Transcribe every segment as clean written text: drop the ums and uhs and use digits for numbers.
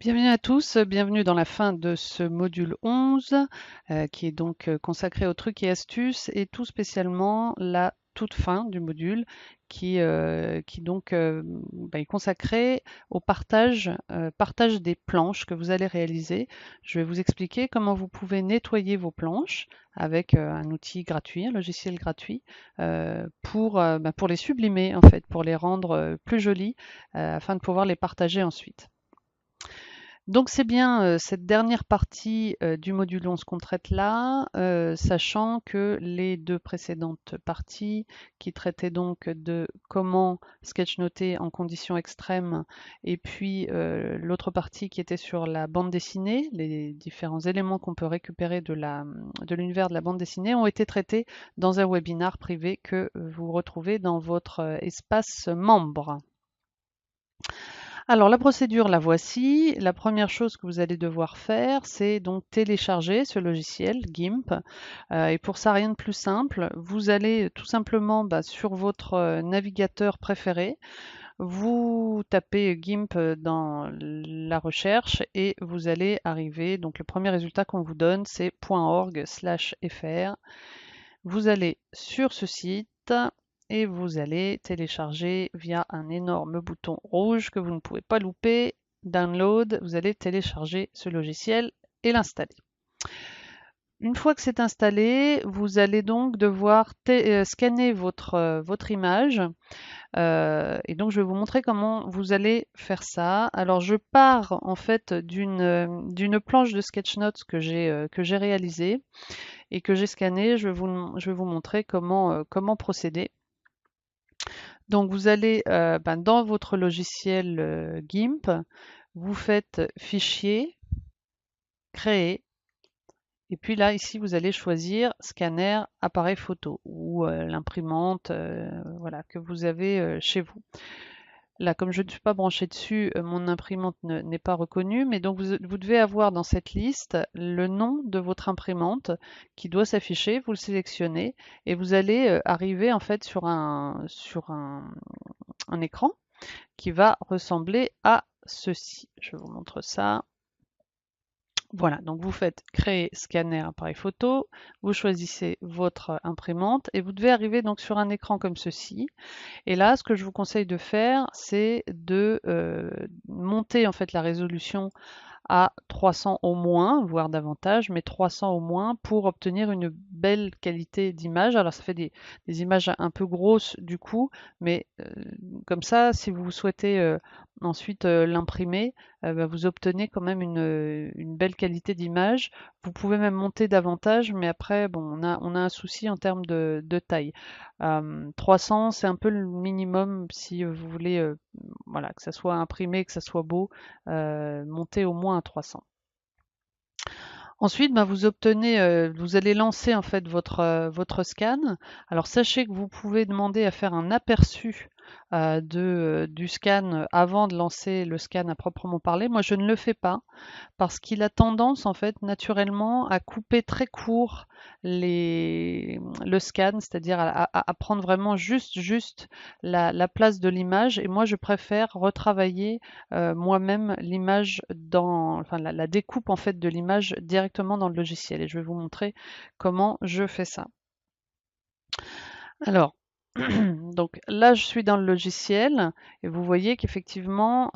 Bienvenue à tous, bienvenue dans la fin de ce module 11 qui est donc consacré aux trucs et astuces et tout spécialement la toute fin du module qui donc est consacré au partage des planches que vous allez réaliser. Je vais vous expliquer comment vous pouvez nettoyer vos planches avec un outil gratuit, un logiciel gratuit, pour les sublimer en fait, pour les rendre plus jolies afin de pouvoir les partager ensuite. Donc c'est bien cette dernière partie du module 11 qu'on traite là, sachant que les deux précédentes parties qui traitaient donc de comment sketchnoter en conditions extrêmes et puis l'autre partie qui était sur la bande dessinée, les différents éléments qu'on peut récupérer de l'univers de la bande dessinée ont été traités dans un webinar privé que vous retrouvez dans votre espace membre. Alors la procédure, la voici. La première chose que vous allez devoir faire, c'est donc télécharger ce logiciel GIMP. Et pour ça, rien de plus simple. Vous allez tout simplement sur votre navigateur préféré, vous tapez GIMP dans la recherche et vous allez arriver. Donc le premier résultat qu'on vous donne, c'est .org/fr. Vous allez sur ce site et vous allez télécharger via un énorme bouton rouge que vous ne pouvez pas louper, Download, vous allez télécharger ce logiciel et l'installer. Une fois que c'est installé, vous allez donc devoir scanner votre image. Et donc je vais vous montrer comment vous allez faire ça. Alors je pars en fait d'une planche de sketchnotes que j'ai réalisée et que j'ai scanné. Je vais vous montrer comment procéder. Donc vous allez dans votre logiciel GIMP, vous faites Fichier, Créer, et puis là ici vous allez choisir Scanner, appareil photo ou l'imprimante voilà, que vous avez chez vous. Là, comme je ne suis pas branché dessus, mon imprimante n'est pas reconnue, mais donc vous devez avoir dans cette liste le nom de votre imprimante qui doit s'afficher, vous le sélectionnez et vous allez arriver en fait un écran qui va ressembler à ceci. Je vous montre ça. Voilà, donc vous faites créer scanner appareil photo, vous choisissez votre imprimante et vous devez arriver donc sur un écran comme ceci. Et là, ce que je vous conseille de faire, c'est de monter en fait la résolution à 300 au moins, voire davantage, mais 300 au moins pour obtenir une belle qualité d'image. Alors ça fait des images un peu grosses du coup, mais comme ça, si vous souhaitez ensuite l'imprimer, vous obtenez quand même une belle qualité d'image. Vous pouvez même monter davantage, mais après, bon, on a un souci en termes de taille. 300, c'est un peu le minimum si vous voulez voilà, que ça soit imprimé, que ça soit beau, monter au moins à 300. Ensuite, vous allez lancer en fait votre scan. Alors sachez que vous pouvez demander à faire un aperçu du scan avant de lancer le scan à proprement parler. Moi, je ne le fais pas parce qu'il a tendance en fait naturellement à couper très court le scan, c'est-à-dire à prendre vraiment juste la place de l'image. Et moi, je préfère retravailler moi-même l'image enfin la découpe en fait de l'image directement dans le logiciel. Et je vais vous montrer comment je fais ça. Alors, donc là, je suis dans le logiciel et vous voyez qu'effectivement,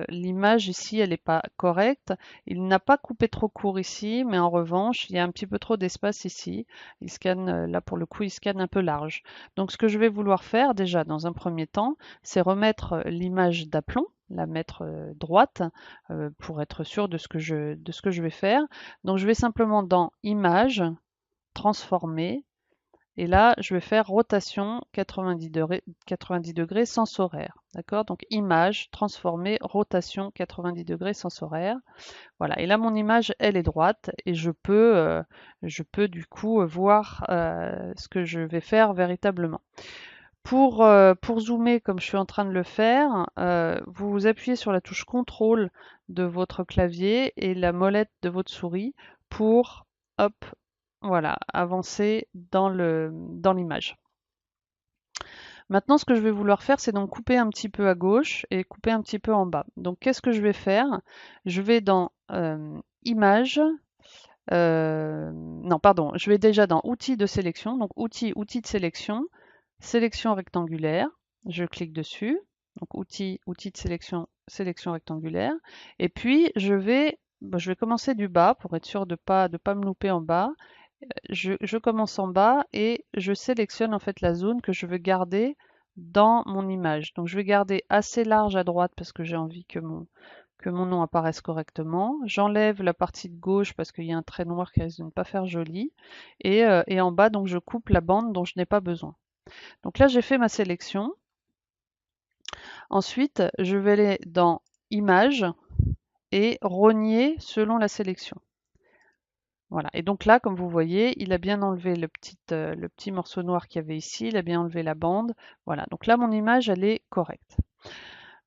l'image ici, elle n'est pas correcte. Il n'a pas coupé trop court ici, mais en revanche, il y a un petit peu trop d'espace ici. Il scanne, là pour le coup, il scanne un peu large. Donc ce que je vais vouloir faire déjà dans un premier temps, c'est remettre l'image d'aplomb, la mettre droite pour être sûr de ce que je vais faire. Donc je vais simplement dans Image, Transformer, et là, je vais faire rotation 90 degrés sens horaire. D'accord? Donc image, transformer, rotation 90 degrés sens horaire. Voilà. Et là, mon image, elle est droite et je peux du coup voir ce que je vais faire véritablement. Pour zoomer comme je suis en train de le faire, vous appuyez sur la touche CTRL de votre clavier et la molette de votre souris pour, hop, voilà, avancer dans l'image. Maintenant, ce que je vais vouloir faire, c'est donc couper un petit peu à gauche et couper un petit peu en bas. Donc, qu'est-ce que je vais faire? Je vais dans Images, non, pardon, je vais déjà dans Outils de sélection. Donc, Outils de sélection, sélection rectangulaire. Je clique dessus. Donc, Outils de sélection, sélection rectangulaire. Et puis, je vais commencer du bas pour être sûr de pas me louper en bas. Je commence en bas et je sélectionne en fait la zone que je veux garder dans mon image. Donc je vais garder assez large à droite parce que j'ai envie que mon nom apparaisse correctement. J'enlève la partie de gauche parce qu'il y a un trait noir qui risque de ne pas faire joli. Et en bas, donc je coupe la bande dont je n'ai pas besoin. Donc là, j'ai fait ma sélection. Ensuite, je vais aller dans Images et rogner selon la sélection. Voilà. Et donc là, comme vous voyez, il a bien enlevé le petit morceau noir qu'il y avait ici, il a bien enlevé la bande. Voilà. Donc là, mon image, elle est correcte.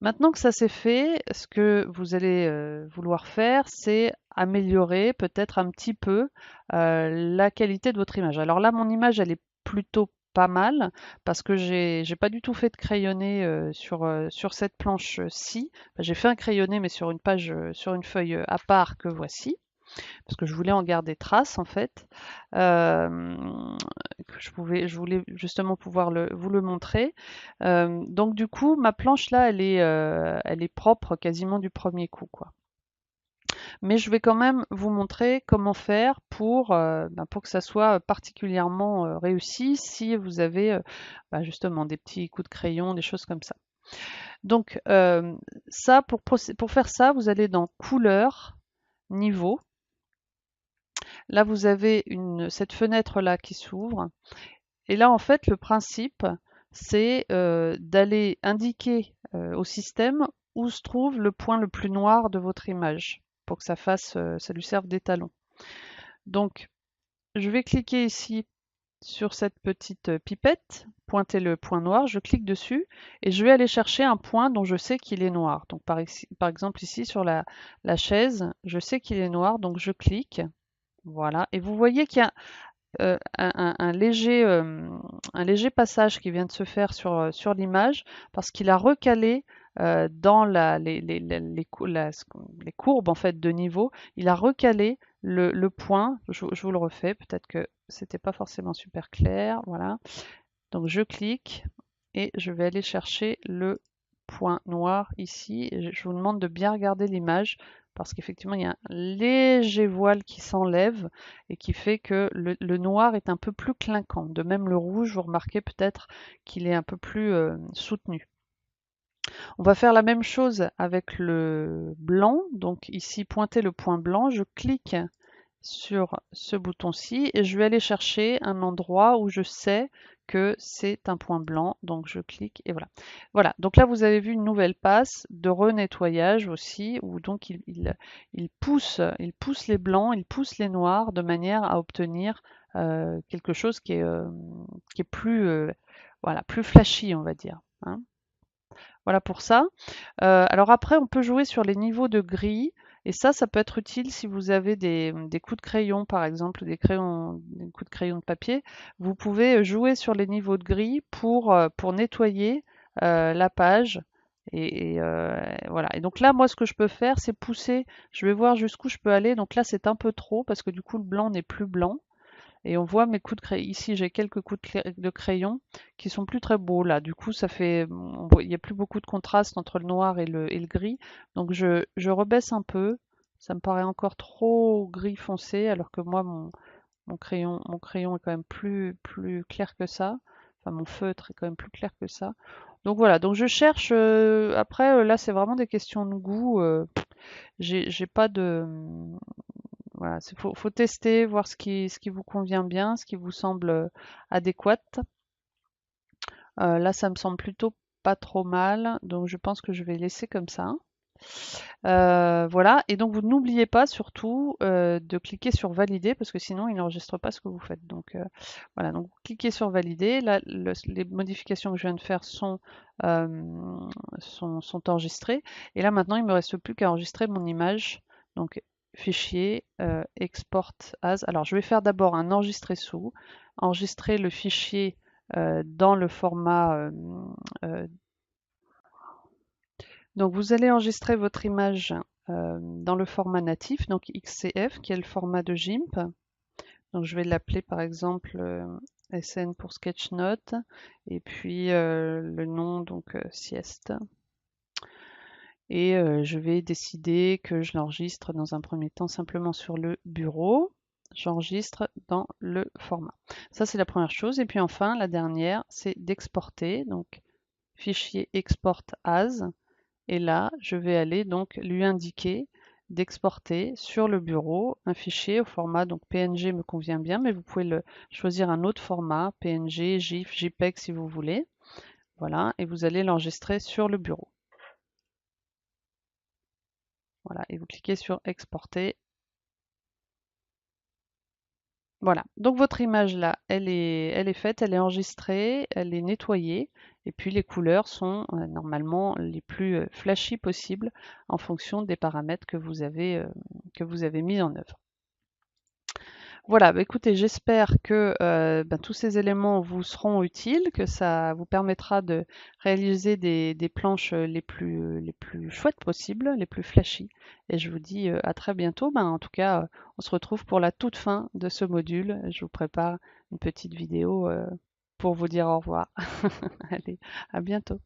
Maintenant que ça c'est fait, ce que vous allez vouloir faire, c'est améliorer peut-être un petit peu la qualité de votre image. Alors là, mon image, elle est plutôt pas mal parce que j'ai pas du tout fait de crayonné sur cette planche-ci. Enfin, j'ai fait un crayonné, mais sur une page, sur une feuille à part que voici parce que je voulais en garder trace en fait. Euh, je voulais justement pouvoir vous le montrer. Donc du coup, ma planche là, elle est propre quasiment du premier coup, quoi. Mais je vais quand même vous montrer comment faire pour que ça soit particulièrement réussi si vous avez justement des petits coups de crayon, des choses comme ça. Donc ça, pour faire ça, vous allez dans Couleur, Niveau. Là, vous avez cette fenêtre-là qui s'ouvre. Et là, en fait, le principe, c'est d'aller indiquer au système où se trouve le point le plus noir de votre image pour que ça lui serve d'étalon. Donc, je vais cliquer ici sur cette petite pipette, pointer le point noir, je clique dessus et je vais aller chercher un point dont je sais qu'il est noir. Donc, par exemple, ici sur la chaise, je sais qu'il est noir, donc je clique. Voilà, et vous voyez qu'il y a un léger passage qui vient de se faire sur l'image parce qu'il a recalé dans les courbes en fait de niveau, il a recalé le point. Je vous le refais, peut-être que c'était pas forcément super clair. Voilà. Donc je clique et je vais aller chercher le point noir ici. Je vous demande de bien regarder l'image parce qu'effectivement il y a un léger voile qui s'enlève et qui fait que le noir est un peu plus clinquant. De même le rouge, vous remarquez peut-être qu'il est un peu plus soutenu. On va faire la même chose avec le blanc. Donc ici, pointer le point blanc, je clique sur ce bouton-ci et je vais aller chercher un endroit où je sais que c'est un point blanc. Donc je clique et voilà. Voilà, donc là vous avez vu une nouvelle passe de renettoyage aussi, où donc il pousse les blancs, il pousse les noirs de manière à obtenir quelque chose qui est plus, voilà, plus flashy, on va dire, hein. Voilà pour ça. Alors après, on peut jouer sur les niveaux de gris. Et ça peut être utile si vous avez des coups de crayon, par exemple, des coups de crayon de papier. Vous pouvez jouer sur les niveaux de gris pour nettoyer la page. Voilà. Et donc là, moi, ce que je peux faire, c'est pousser. Je vais voir jusqu'où je peux aller. Donc là, c'est un peu trop parce que du coup, le blanc n'est plus blanc. Et on voit mes coups de crayon. Ici, j'ai quelques coups de crayon qui sont plus très beaux là. Du coup, il n'y a plus beaucoup de contraste entre le noir et le gris. Donc, je rebaisse un peu. Ça me paraît encore trop gris foncé, alors que moi, mon crayon est quand même plus clair que ça. Enfin, mon feutre est quand même plus clair que ça. Donc voilà. Donc, je cherche. Après, là, c'est vraiment des questions de goût. J'ai pas de. Voilà, faut tester, voir ce qui vous convient bien, ce qui vous semble adéquat. Là, ça me semble plutôt pas trop mal, donc je pense que je vais laisser comme ça. Voilà, et donc vous n'oubliez pas surtout de cliquer sur valider parce que sinon il n'enregistre pas ce que vous faites. Donc voilà, donc vous cliquez sur valider. Là, les modifications que je viens de faire sont enregistrées. Et là maintenant, il me reste plus qu'à enregistrer mon image. Donc fichier, export as. Alors je vais faire d'abord un enregistrer sous, enregistrer le fichier dans le format donc vous allez enregistrer votre image dans le format natif, donc XCF, qui est le format de GIMP. Donc je vais l'appeler par exemple SN pour Sketchnote, et puis le nom donc sieste. Et je vais décider que je l'enregistre dans un premier temps simplement sur le bureau. J'enregistre dans le format. Ça, c'est la première chose. Et puis enfin, la dernière, c'est d'exporter. Donc, fichier export as. Et là, je vais aller donc lui indiquer d'exporter sur le bureau un fichier au format donc PNG me convient bien, mais vous pouvez choisir un autre format, PNG, GIF, JPEG si vous voulez. Voilà, et vous allez l'enregistrer sur le bureau. Voilà, et vous cliquez sur exporter. Voilà, donc votre image là, elle est faite, elle est enregistrée, elle est nettoyée, et puis les couleurs sont normalement les plus flashy possibles en fonction des paramètres que vous avez mis en œuvre. Voilà, bah écoutez, j'espère que tous ces éléments vous seront utiles, que ça vous permettra de réaliser des planches les plus chouettes possibles, les plus flashy. Et je vous dis à très bientôt. En tout cas, on se retrouve pour la toute fin de ce module. Je vous prépare une petite vidéo pour vous dire au revoir. Allez, à bientôt.